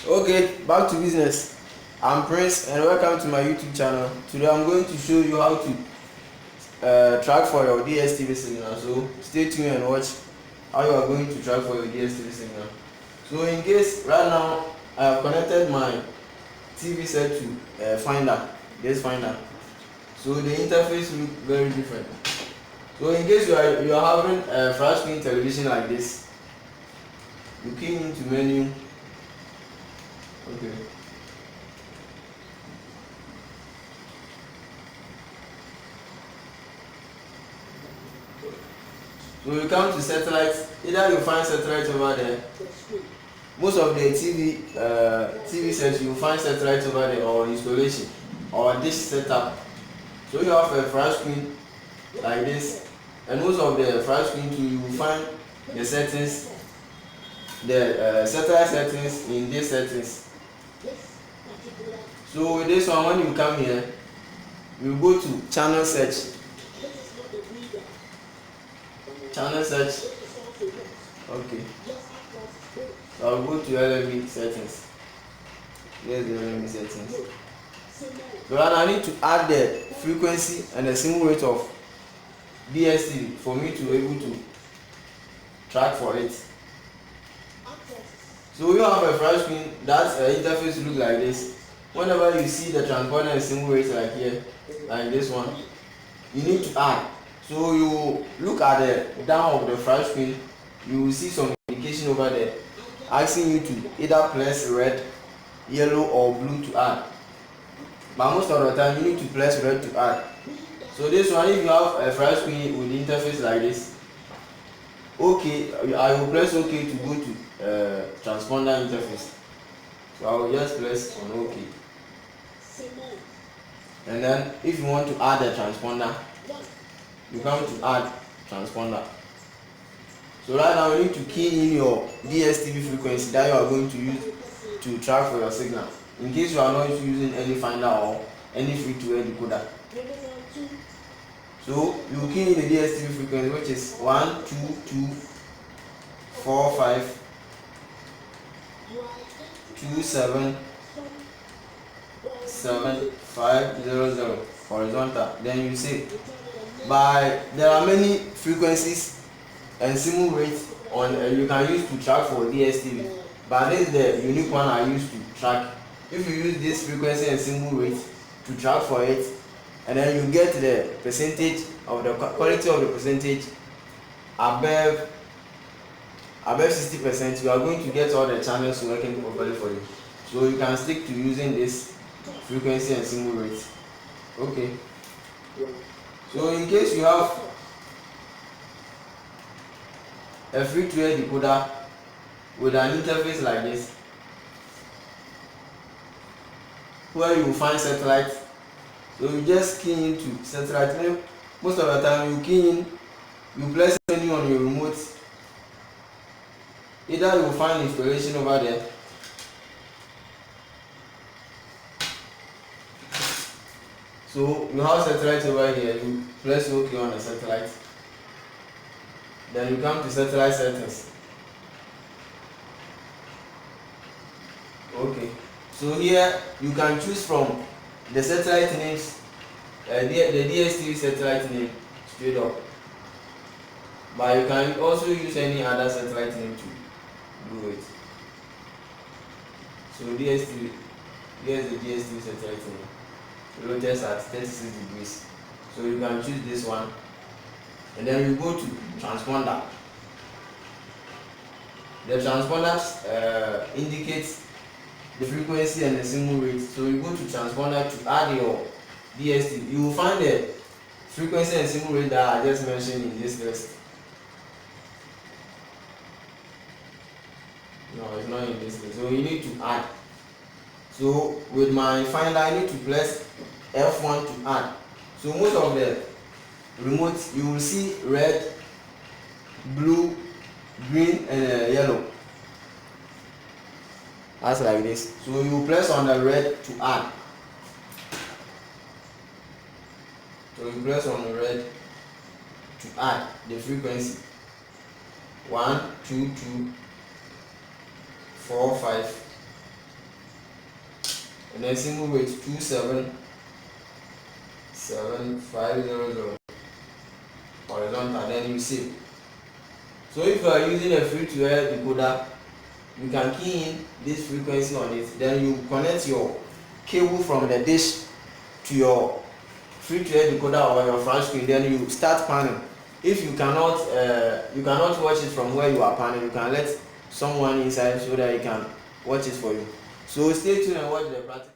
Okay, back to business. I'm Prince and welcome to my YouTube channel. Today I'm going to show you how to track for your DSTV signal. So stay tuned and watch how you are going to track for your DSTV signal. So in case right now I have connected my TV set to Finder, this Finder. So the interface look very different. So in case you are having a flat screen television like this, you key into menu. Okay. When you come to satellite, either you find satellite over there. Most of the TV sets you find satellite over there, or installation, or dish setup. So you have a flat screen like this, and most of the flat screen too, you will find the settings, the satellite settings in these settings. So with this one, when you come here, you go to channel search. Channel search. Okay. So I'll go to LME settings. Here's the LME settings. So now I need to add the frequency and the symbol rate of DSTV for me to be able to track for it. So you have a flat screen that interface look like this. Whenever you see the transponder and symbol rate like here, like this one, you need to add. So you look at the down of the flat screen, you will see some indication over there asking you to either press red, yellow or blue to add. But most of the time you need to press red to add. So this one, if you have a flat screen with the interface like this, okay, I will press OK to go to transponder interface. So I will just press on OK. And then if you want to add a transponder, you come to add transponder. So right now you need to key in your DSTV frequency that you are going to use to track for your signal, in case you are not using any finder or any free-to-air decoder. So you key in the DSTV frequency, which is 12245277500 horizontal. Then you say there are many frequencies and symbol rate on you can use to track for DSTV, but this is the unique one I use to track. If you use this frequency and symbol rate to track for it, and then you get the percentage of the quality of the percentage above 60%, you are going to get all the channels working properly for you. So you can stick to using this frequency and symbol rate. Okay. So in case you have a free-to-air decoder with an interface like this, where you will find satellite, so you just key into satellite. Most of the time you key in, you press menu on your remote, either you will find installation over there, so you have satellite over here, you press OK on the satellite, then you come to satellite settings. Okay, so here you can choose from the satellite names, the DSTV satellite name straight up, but you can also use any other satellite name to do it. So DSTV, here's the DSTV satellite name, rotates at 36 degrees. So you can choose this one, and then you go to transponder. The transponder indicates the frequency and the symbol rate. So you go to transponder to add your DSTV. You will find the frequency and symbol rate that I just mentioned in this list. No, it's not in this list. So you need to add. So with my finder, I need to press F1 to add. So most of the remotes you will see red, blue, green and yellow. That's like this. So you press on the red to add. So you press on the red to add the frequency 12245 and then single rate 277,500 horizontal, then you save. So if you are using a free to air decoder, you can key in this frequency on it, then you connect your cable from the dish to your free to air decoder or your flash screen, then you start panning. If you cannot watch it from where you are panning, you can let someone inside so that he can watch it for you. So stay tuned and watch the practical.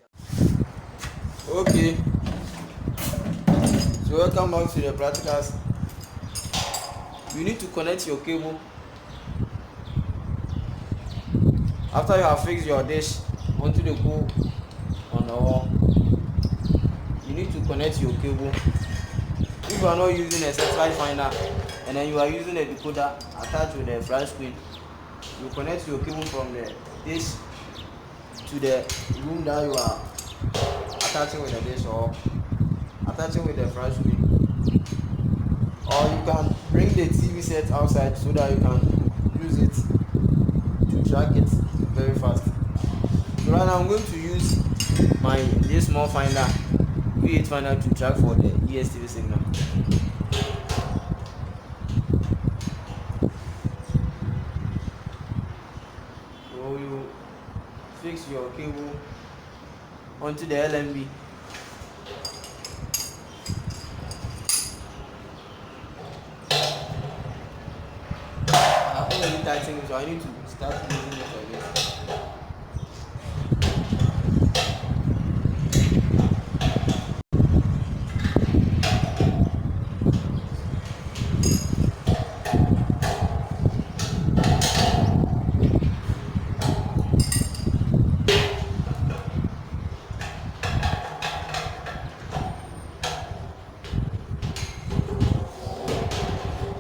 Okay, so welcome back to the practicals. You need to connect your cable. After you have fixed your dish onto the pole on the wall, you need to connect your cable. If you are not using a satellite finder and then you are using a decoder attached with the flash screen, you connect your cable from the dish to the room that you are attaching with the dish or attaching with the flash screen. Or you can bring the TV set outside so that you can use it to track it very fast. So right now I'm going to use this small finder, V8 finder, to track for the DSTV signal. So you fix your cable onto the LMB. I've already tightened it, so I need to start using it again.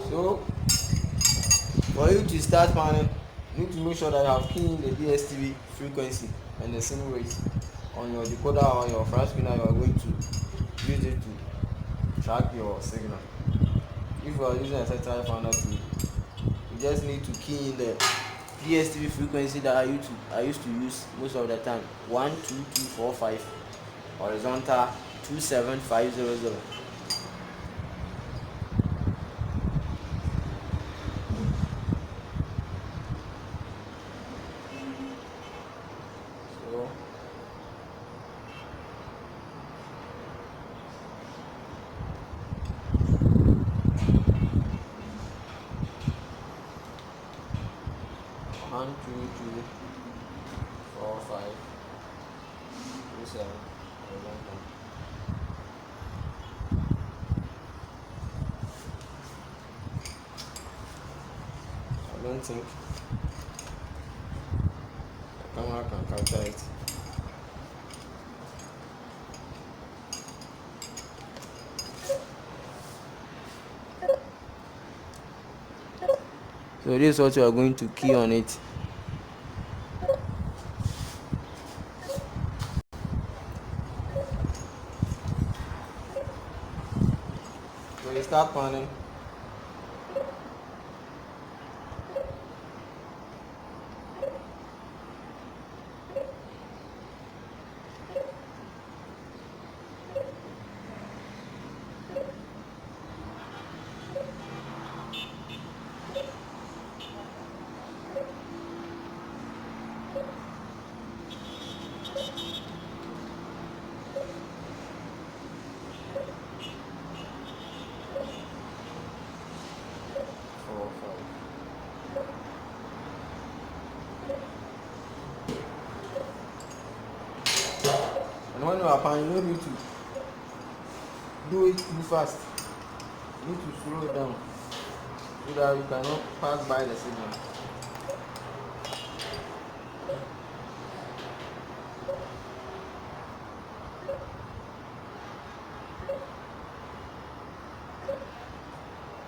So for you to start panning, you need to make sure that you have keyed in the DSTV frequency and the single rate on your decoder or your flash screen that you are going to use it to track your signal. If you are using a satellite finder tool, you just need to key in the DSTV frequency that I used to use most of the time, 12245 horizontal 27500. So one, two, three, 4, 5, 2, 7, 11. I don't think the camera can capture it. So this is what you are going to key on it. So you start panning. And when you are panning, you need to do it too fast. You need to slow it down so that you cannot pass by the signal.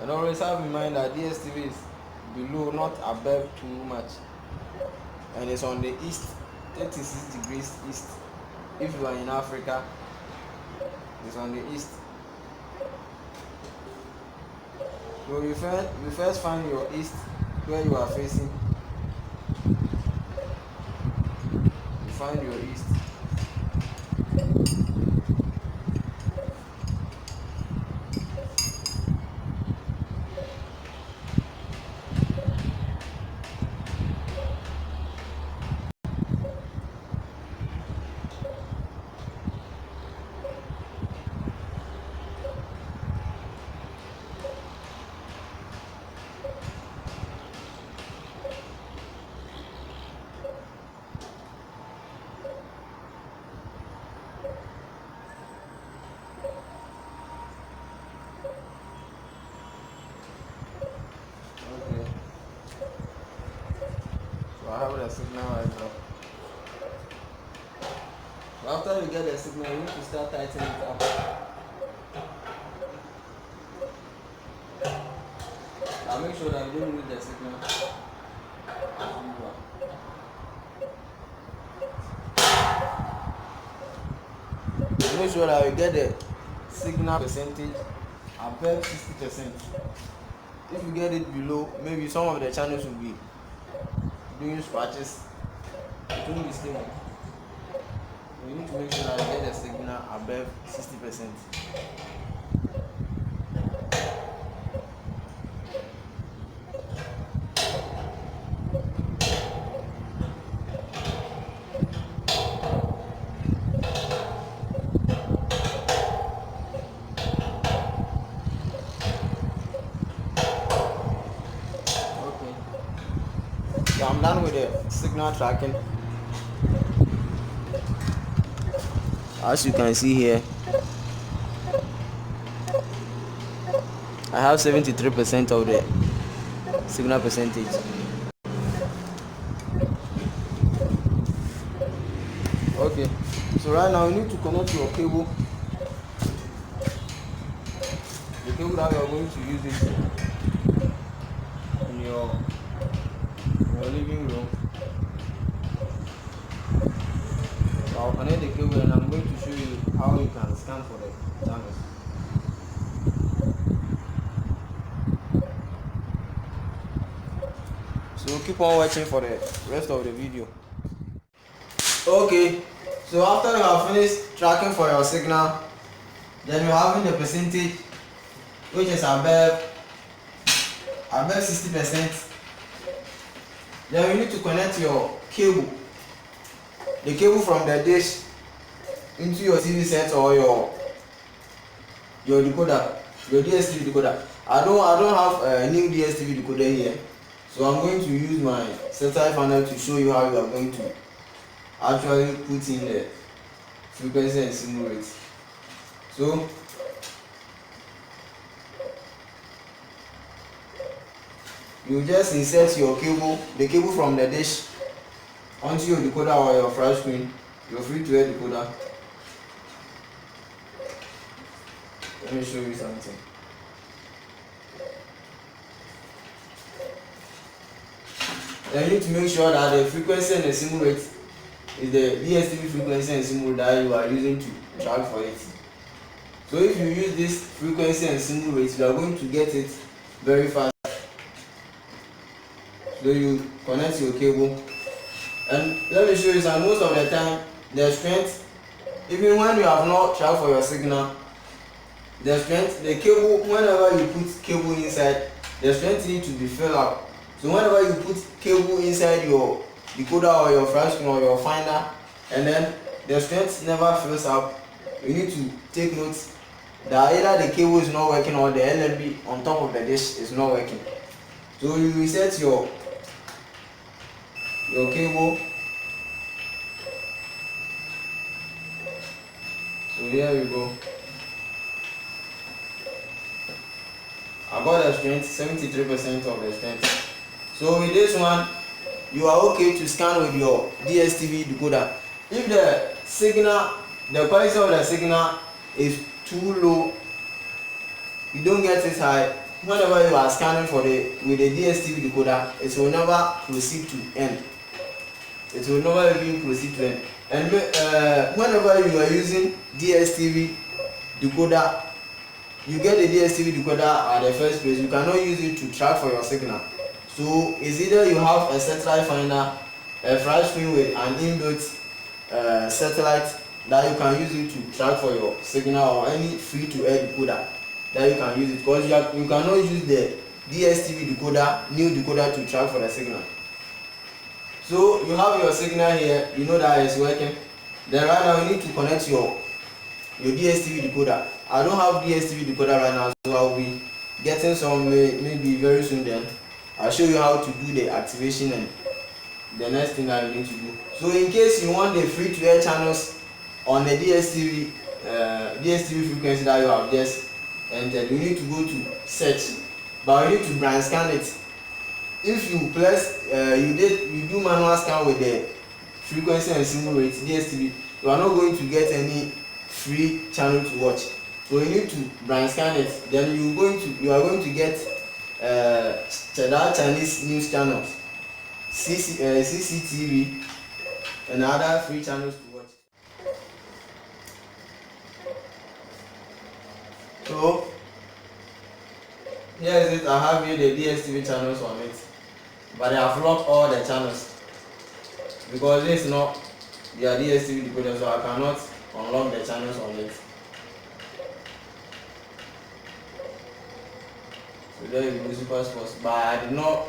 And always have in mind that DSTV is below, not above too much, and it's on the east, 36 degrees east. If you are in Africa, it's on the east. So you first find your east where you are facing. You find your east. signal right now. So after you get the signal, you need to start tightening it up. Now make sure that you don't lose the signal. Make sure that you get the signal percentage above 60%. If you get it below, maybe some of the channels will be doing scratches. It won't be stable. You need to make sure that you get the signal above 60%. So I'm done with the signal tracking. As you can see here, I have 73% of the signal percentage. Okay, so right now you need to connect your cable. The cable that you are going to use it in your living room. So I'll connect the cable and I'm going to show you how you can scan for the channels. So keep on watching for the rest of the video. Okay, so after you have finished tracking for your signal, then you're having the percentage which is above 60%. Then you need to connect your cable, the cable from the dish into your TV set or your decoder, your DSTV decoder. I don't have a new DSTV decoder here, so I'm going to use my satellite panel to show you how you are going to actually put in the frequency and symbol rate. So you just insert your cable, the cable from the dish, onto your decoder or your flash screen, your free-to-air decoder. Let me show you something. Then you need to make sure that the frequency and the symbol rate is the DSTV frequency and symbol that you are using to track for it. So if you use this frequency and symbol rate, you are going to get it very fast. So you connect your cable, and let me show you some. Most of the time the strength, even when you have not tracked for your signal, the strength, the cable, whenever you put cable inside, the strength needs to be filled up. So whenever you put cable inside your decoder or your flash screen or your finder, and then the strength never fills up, you need to take note that either the cable is not working or the LNB on top of the dish is not working. So you reset your cable. So here we go. I got the strength, 73% of the strength. So with this one, you are okay to scan with your DSTV decoder. If the signal, the quality of the signal is too low, you don't get it high, whenever you are scanning with the DSTV decoder, it will never proceed to end. It will never even proceed to end. And whenever you are using DSTV decoder, you get the DSTV decoder at the first place, you cannot use it to track for your signal. So it's either you have a satellite finder, a flash screen with an inbuilt satellite that you can use it to track for your signal, or any free-to-air decoder that you can use it, because you cannot use the DSTV decoder, new decoder, to track for the signal. So you have your signal here, you know that it's working. Then right now you need to connect your DSTV decoder. I don't have DSTV decoder right now, so I'll be getting some maybe very soon. Then I'll show you how to do the activation and the next thing that you need to do. So in case you want the free-to-air channels on the DSTV frequency that you have just entered, you need to go to search, but you need to brand scan it. if you press you do manual scan with the frequency and symbol rate DSTV, you are not going to get any free channel to watch. So you need to blind scan it, then you are going to get that Chinese news channels, CCTV and other free channels to watch. So here is it. I have here the DSTV channels on it, but I have locked all the channels because this is not their DSTV decoder, so I cannot unlock the channels on it. So there you go, super sports, but I did not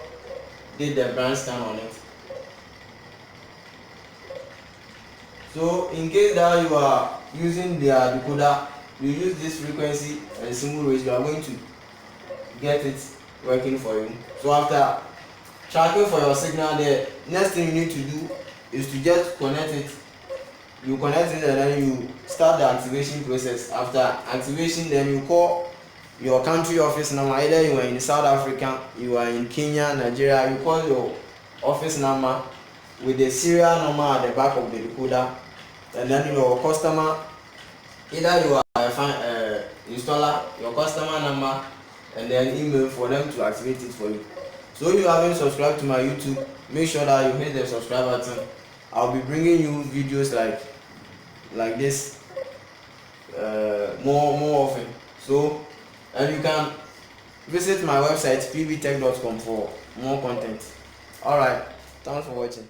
did the brand scan on it. So in case that you are using their decoder, you use this frequency and symbol rate, you are going to get it working for you. So after tracking for your signal, the next thing you need to do is to just connect it. You connect it and then you start the activation process. After activation, then you call your country office number. Either you are in South Africa, you are in Kenya, Nigeria, you call your office number with the serial number at the back of the decoder, and then your customer, either you are a installer, your customer number, and then email for them to activate it for you. So if you haven't subscribed to my YouTube, make sure that you hit the subscribe button. I'll be bringing you videos like this more often. So, and you can visit my website pbteck.com for more content. Alright, thanks for watching.